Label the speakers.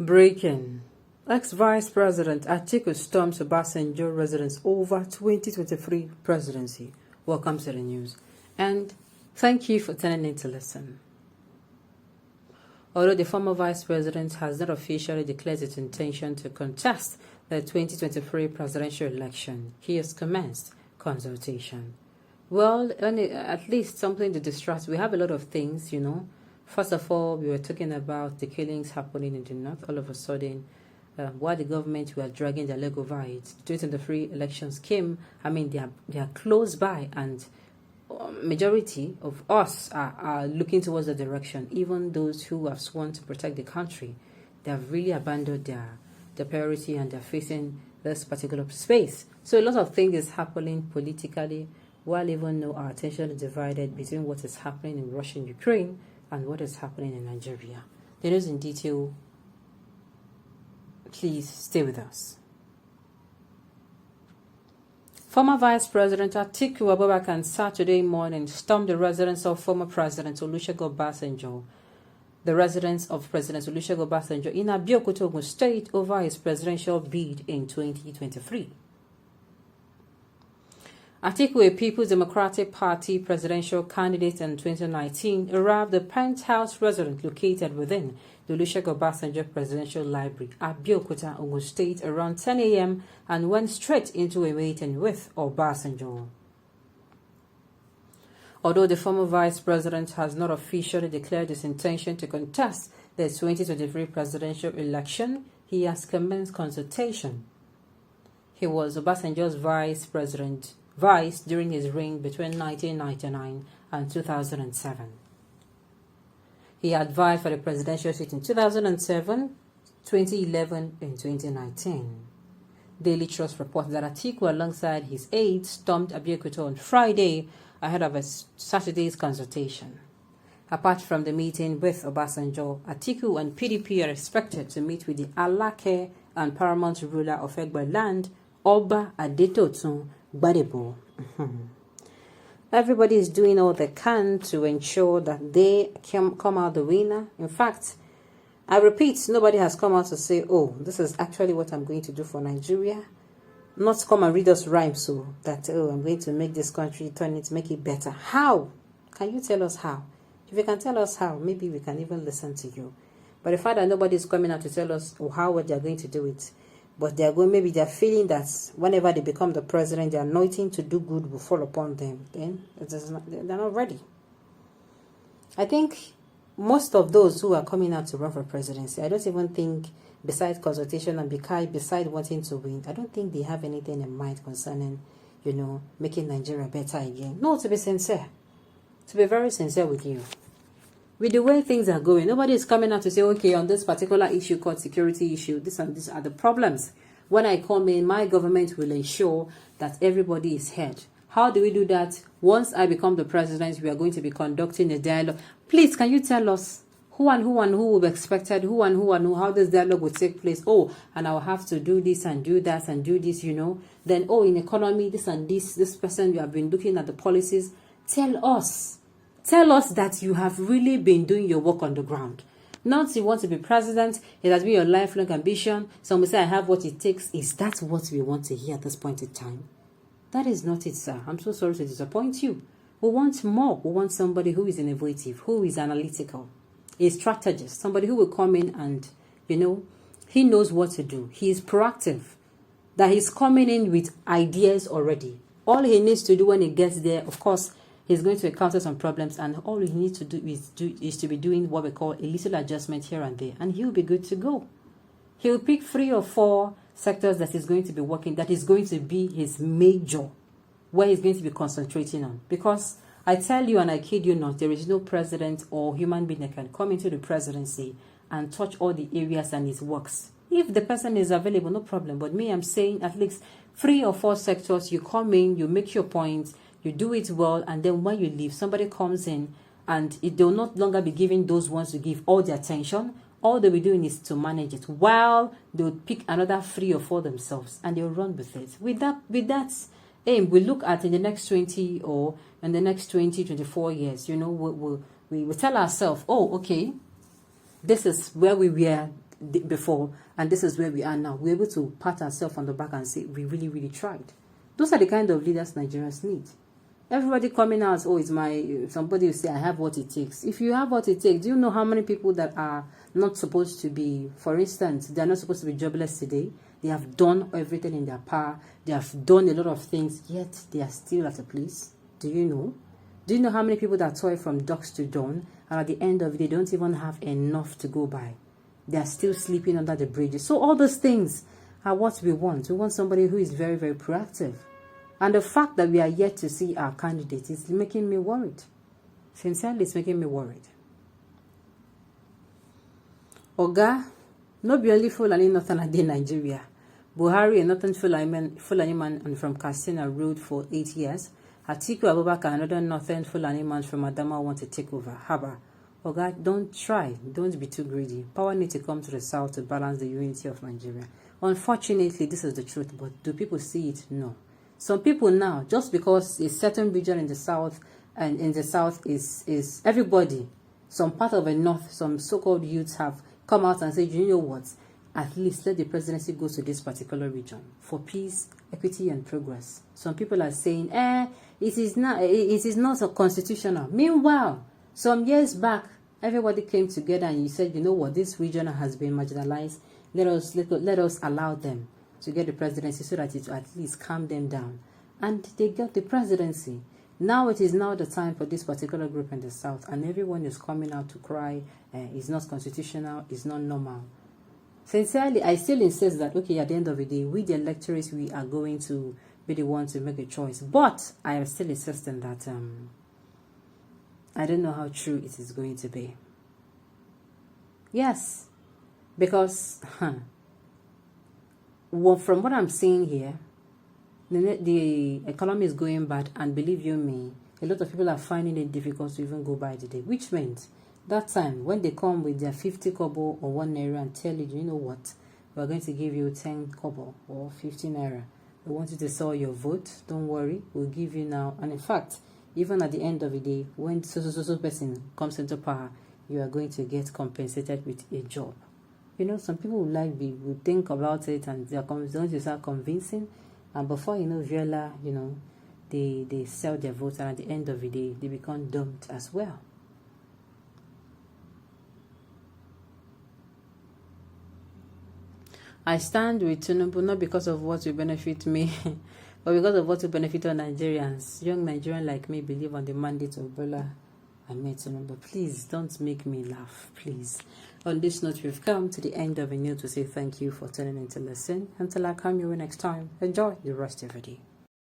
Speaker 1: Breaking. Ex-Vice President Atiku storms Obasanjo residence over 2023 presidency. Welcome to the news. And thank you for tuning in to listen. Although the former Vice President has not officially declared its intention to contest the 2023 presidential election, he has commenced consultation. Well, at least something to distract. We have a lot of things, First of all, we were talking about the killings happening in the north. All of a sudden, while the government were dragging their leg over it, the 2023 elections came. They are close by, and majority of us are looking towards the direction. Even those who have sworn to protect the country, they have really abandoned their priority, and they're facing this particular space. So a lot of things is happening politically, while even though our attention is divided between what is happening in Russia and Ukraine and what is happening in Nigeria. The news in detail. Please stay with us. Former Vice President Atiku Abubakar Saturday morning stormed the residence of former President Olusegun Obasanjo, the residence of President Olusegun Obasanjo in Abeokuta, Ogun State, over his presidential bid in 2023. Atiku, a People's Democratic Party presidential candidate in 2019, arrived at the penthouse residence located within the Olusegun Obasanjo Presidential Library, Abeokuta, Ogun State, around 10 a.m. and went straight into a meeting with Obasanjo. Although the former Vice President has not officially declared his intention to contest the 2023 presidential election, he has commenced consultation. He was Obasanjo's vice during his reign between 1999 and 2007. He had vied for the presidential seat in 2007, 2011, and 2019. Daily Trust reports that Atiku, alongside his aides, stormed Abeokuta on Friday ahead of a Saturday's consultation. Apart from the meeting with Obasanjo, Atiku and PDP are expected to meet with the Alake and paramount ruler of Egba land, Oba Adetotun Gbadebo. Everybody is doing all they can to ensure that they can come out the winner. In fact, I repeat, nobody has come out to say, oh, this is actually what I'm going to do for Nigeria. Not come and read us rhymes so that, oh, I'm going to make this country, turn it, make it better. How? Can you tell us how? If you can tell us how, maybe we can even listen to you. But the fact that nobody is coming out to tell us how they're going to do it, but maybe they're feeling that whenever they become the president, the anointing to do good will fall upon them. Then they're not ready. I think most of those who are coming out to run for presidency, I don't even think, besides consultation and beside wanting to win, I don't think they have anything in mind concerning, making Nigeria better again. No, to be sincere. To be very sincere with you. With the way things are going, nobody is coming out to say, okay, on this particular issue called security issue, this and this are the problems. When I come in, my government will ensure that everybody is heard. How do we do that? Once I become the president, we are going to be conducting a dialogue. Please, can you tell us who will be expected, who and who, how this dialogue will take place? Oh, and I'll have to do this and do that and do this, Then, oh, in economy, this and this person, you have been looking at the policies. Tell us that you have really been doing your work on the ground. Not you want to be president, it has been your lifelong ambition. Some will say, I have what it takes. Is that what we want to hear at this point in time? That is not it, sir. I'm so sorry to disappoint you. We want more. We want somebody who is innovative, who is analytical, a strategist, somebody who will come in and, he knows what to do. He is proactive, that he's coming in with ideas already. All he needs to do when he gets there, of course, he's going to encounter some problems, and all he needs to do is to be doing what we call a little adjustment here and there, and he'll be good to go. He'll pick 3 or 4 sectors that is going to be working, that is going to be his major, where he's going to be concentrating on. Because I tell you, and I kid you not, there is no president or human being that can come into the presidency and touch all the areas and his works. If the person is available, no problem. But me, I'm saying at least 3 or 4 sectors, you come in, you make your points, you do it well, and then when you leave, somebody comes in and they'll not longer be giving those ones to give all the attention. All they'll be doing is to manage it, while they'll pick another 3 or 4 themselves and they'll run with it. With that aim, we look at in the next 20 or in the next 20, 24 years, we tell ourselves, oh, okay, this is where we were before, and this is where we are now. We're able to pat ourselves on the back and say, we really, really tried. Those are the kind of leaders Nigerians need. Everybody coming out, oh, it's my, somebody will say, I have what it takes. If you have what it takes, do you know how many people that are not supposed to be, for instance, they are not supposed to be jobless today? They have done everything in their power. They have done a lot of things, yet they are still at a place. Do you know? Do you know how many people that toil from dusk to dawn, and at the end of it, they don't even have enough to go by? They are still sleeping under the bridges. So all those things are what we want. We want somebody who is very, very proactive. And the fact that we are yet to see our candidate is making me worried. Sincerely, it's making me worried. Oga, no be only Fulani Northern in Nigeria. Buhari, a Northern Fulani man and from Katsina ruled for 8 years. Atiku Abubakar, another Northern Fulani man from Adama, want to take over. Haba. Oga, don't try. Don't be too greedy. Power needs to come to the south to balance the unity of Nigeria. Unfortunately, this is the truth, but do people see it? No. Some people now, just because a certain region in the south and in the south is everybody, some part of the north, some so-called youths have come out and said, you know what, at least let the presidency go to this particular region for peace, equity, and progress. Some people are saying, it is not constitutional. Meanwhile, some years back, everybody came together and you said, you know what, this region has been marginalized. Let us allow them to get the presidency so that it will at least calm them down. And they got the presidency. Now it is now the time for this particular group in the south, and everyone is coming out to cry, it's not constitutional, it's not normal. Sincerely, I still insist that, okay, at the end of the day, we the electors, we are going to be the ones to make a choice. But I am still insisting that I don't know how true it is going to be. Yes, because well, from what I'm seeing here, the economy is going bad, and believe you me, a lot of people are finding it difficult to even go by the day, which means that time when they come with their 50 kobo or 1 naira and tell you, you know what, we're going to give you 10 kobo or 15 naira. We want you to sell your vote. Don't worry, we'll give you now. And in fact, even at the end of the day, when so person comes into power, you are going to get compensated with a job. You know, some people will think about it and they are going to start convincing. And before you know, Viola, you know, they sell their votes, and at the end of the day, they become dumped as well. I stand with Tinubu not because of what will benefit me, but because of what will benefit our Nigerians. Young Nigerians like me believe on the mandate of Bola Ahmed Tinubu. Please don't make me laugh, please. On this note, we've come to the end of a new to say thank you for tuning in to listen. Until I come your way next time, enjoy the rest of the day.